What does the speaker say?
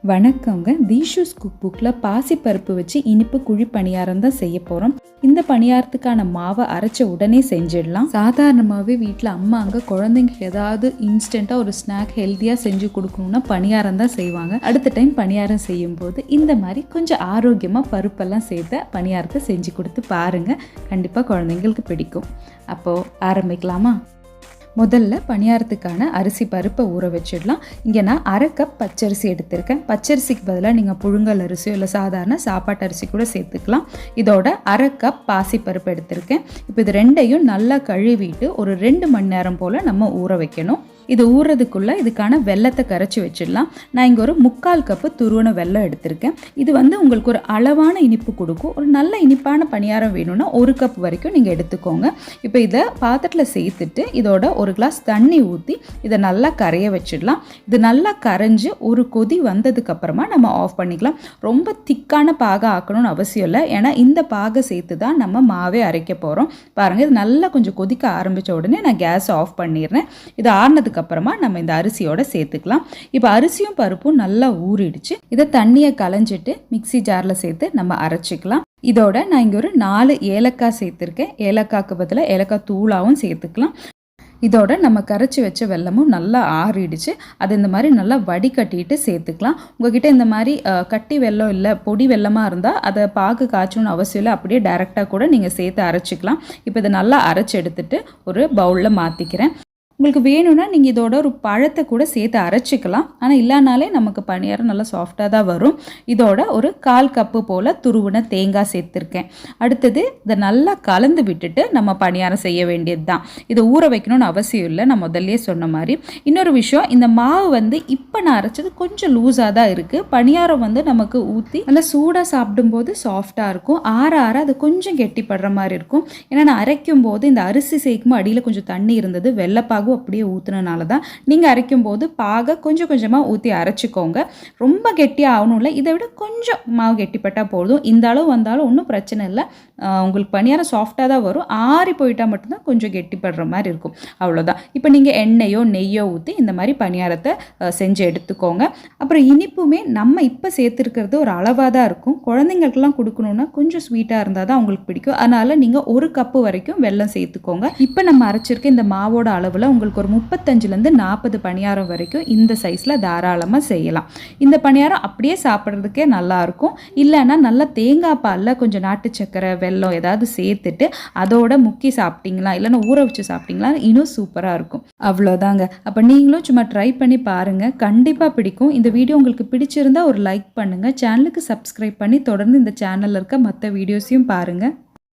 வணக்கங்க. தீஷூஸ் குக் புக்கில் பாசிப்பருப்பு வச்சு இனிப்பு குழி பணியாரம் தான் செய்ய போகிறோம். இந்த பணியாரத்துக்கான மாவை அரைச்ச உடனே செஞ்சிடலாம். சாதாரணமாகவே வீட்டில் அம்மாங்க குழந்தைங்க ஏதாவது இன்ஸ்டண்ட்டாக ஒரு ஸ்நாக் ஹெல்த்தியாக செஞ்சு கொடுக்கணுன்னா பணியாரம் தான் செய்வாங்க. அடுத்த டைம் பணியாரம் செய்யும்போது இந்த மாதிரி கொஞ்சம் ஆரோக்கியமாக பருப்பெல்லாம் சேர்த்த பணியாரத்தை செஞ்சு கொடுத்து பாருங்கள். கண்டிப்பாக குழந்தைங்களுக்கு பிடிக்கும். அப்போது ஆரம்பிக்கலாமா? முதல்ல பணியாரத்துக்கான அரிசி பருப்பை ஊற வச்சிடலாம். இங்கே நான் 1/2 கப் பச்சரிசி எடுத்திருக்கேன். பச்சரிசிக்கு பதிலாக நீங்கள் புழுங்கல் அரிசியோ இல்லை சாதாரண சாப்பாட்டு அரிசி கூட சேர்த்துக்கலாம். இதோட 1/2 கப் பாசிப்பருப்பு எடுத்திருக்கேன். இப்போ இது ரெண்டையும் நல்லா கழுவிட்டு ஒரு 2 மணி நேரம் போல் நம்ம ஊற வைக்கணும். இது ஊறுறதுக்குள்ளே இதுக்கான வெல்லத்தை கரைச்சி வச்சிடலாம். நான் இங்கே ஒரு 3/4 கப்பு துருவன வெல்லம் எடுத்திருக்கேன். இது உங்களுக்கு ஒரு அளவான இனிப்பு கொடுக்கும். ஒரு நல்ல இனிப்பான பணியாரம் வேணும்னா 1 கப் வரைக்கும் நீங்கள் எடுத்துக்கோங்க. இப்போ இதை பாத்திரத்தில் சேர்த்துட்டு இதோட 1 கிளாஸ் தண்ணி ஊற்றி இதை நல்லா கரைய வச்சிடலாம். இது நல்லா கரைஞ்சி ஒரு கொதி வந்ததுக்கப்புறமா நம்ம ஆஃப் பண்ணிக்கலாம். ரொம்ப திக்கான பாகை ஆக்கணும்னு அவசியம் இல்லை. ஏன்னா இந்த பாகை சேர்த்து தான் நம்ம மாவே அரைக்க போகிறோம். பாருங்கள், இது நல்லா கொஞ்சம் கொதிக்க ஆரம்பித்த உடனே நான் கேஸ் ஆஃப் பண்ணிடுறேன். இது ஆறுனதுக்கு அப்புறமா நம்ம இந்த அரிசியோட சேர்த்துக்கலாம். இப்போ அரிசியும் பருப்பும் நல்லா ஊறிடுச்சு. இதை தண்ணியை களைஞ்சிட்டு மிக்சி ஜாரில் சேர்த்து நம்ம அரைச்சிக்கலாம். இதோட நான் இங்கே ஒரு 4 ஏலக்காய் சேர்த்துருக்கேன். ஏலக்காய்க்கு பதிலாக ஏலக்காய் தூளாகவும் சேர்த்துக்கலாம். இதோட நம்ம கரைச்சி வச்ச வெல்லமும் நல்லா ஆறிடுச்சு. அது இந்த மாதிரி நல்லா வடிகட்டிட்டு சேர்த்துக்கலாம். உங்ககிட்ட இந்த மாதிரி கட்டி வெல்லம் இல்லை பொடி வெல்லமாக இருந்தால் அதை பாகு காய்ச்சணும்னு அவசியம் இல்லை. அப்படியே டைரெக்டாக கூட நீங்கள் சேர்த்து அரைச்சிக்கலாம். இப்போ இதை நல்லா அரைச்சி எடுத்துட்டு ஒரு பவுலில் மாற்றிக்கிறேன். உங்களுக்கு வேணும்னா நீங்கள் இதோட ஒரு பழத்தை கூட சேர்த்து அரைச்சிக்கலாம். ஆனால் இல்லைனாலே நமக்கு பணியாரம் நல்லா சாஃப்டாக தான் வரும். இதோட ஒரு 1/4 கப்பு போல் துருவின தேங்காய் சேர்த்துருக்கேன். அடுத்தது இதை நல்லா கலந்து விட்டுட்டு நம்ம பணியாரம் செய்ய வேண்டியது தான். இதை ஊற வைக்கணும்னு அவசியம் இல்லை. நான் முதல்லே சொன்ன மாதிரி. இன்னொரு விஷயம், இந்த மாவு இப்போ நான் அரைச்சது கொஞ்சம் லூஸாக தான் இருக்குது. பணியாரம் நமக்கு ஊற்றி நல்லா சூடாக சாப்பிடும்போது சாஃப்டாக இருக்கும். ஆற ஆற அது கொஞ்சம் கெட்டிப்படுற மாதிரி இருக்கும். ஏன்னா நான் அரைக்கும் போது இந்த அரிசி சேர்க்கும்போது அடியில் கொஞ்சம் தண்ணி இருந்தது. வெள்ளைப்பாகு அப்படியே ஊற்றுனனால தான். நீங்கள் அரைக்கும் போது பாகை கொஞ்சம் கொஞ்சமாக ஊற்றி அரைச்சிக்கோங்க. ரொம்ப கெட்டியாக ஆகணும் இல்லை, இதை விட கொஞ்சம் மாவு கெட்டிப்பட்டால் போதும். இந்த அளவு வந்தாலும் ஒன்றும் பிரச்சனை இல்லை. உங்களுக்கு பணியாரம் சாஃப்டாக தான் வரும். ஆறி போயிட்டால் மட்டும்தான் கொஞ்சம் கெட்டிப்படுற மாதிரி இருக்கும். அவ்வளோதான். இப்போ நீங்கள் எண்ணெயோ நெய்யோ ஊற்றி இந்த மாதிரி பணியாரத்தை செஞ்சு எடுத்துக்கோங்க. அப்புறம் இனிப்புமே நம்ம இப்போ சேர்த்துருக்கிறது ஒரு அளவாக தான் இருக்கும். குழந்தைங்களுக்கெல்லாம் கொடுக்கணுன்னா கொஞ்சம் ஸ்வீட்டாக இருந்தால் தான் அவங்களுக்கு பிடிக்கும். அதனால் நீங்கள் 1 கப்பு வரைக்கும் வெல்லம் சேர்த்துக்கோங்க. இப்போ நம்ம அரைச்சிருக்க இந்த மாவோட அளவில் உங்களுக்கு ஒரு 35லேருந்து 40 பணியாரம் வரைக்கும் இந்த சைஸில் தாராளமாக செய்யலாம். இந்த பணியாரம் அப்படியே சாப்பிட்றதுக்கே நல்லாயிருக்கும். இல்லைன்னா நல்லா தேங்காய் பாலில் கொஞ்சம் நாட்டு சக்கரை வெல்லம் ஏதாவது சேர்த்துட்டு அதோட முக்கி சாப்பிட்டீங்களா இல்லைன்னா ஊற வச்சு சாப்பிட்டீங்களா இன்னும் சூப்பராக இருக்கும். அவ்வளோதாங்க. அப்போ நீங்களும் சும்மா ட்ரை பண்ணி பாருங்கள். கண்டிப்பாக பிடிக்கும். இந்த வீடியோ உங்களுக்கு பிடிச்சிருந்தா ஒரு லைக் பண்ணுங்கள். சேனலுக்கு சப்ஸ்கிரைப் பண்ணி தொடர்ந்து இந்த சேனலில் இருக்க மற்ற வீடியோஸையும் பாருங்கள்.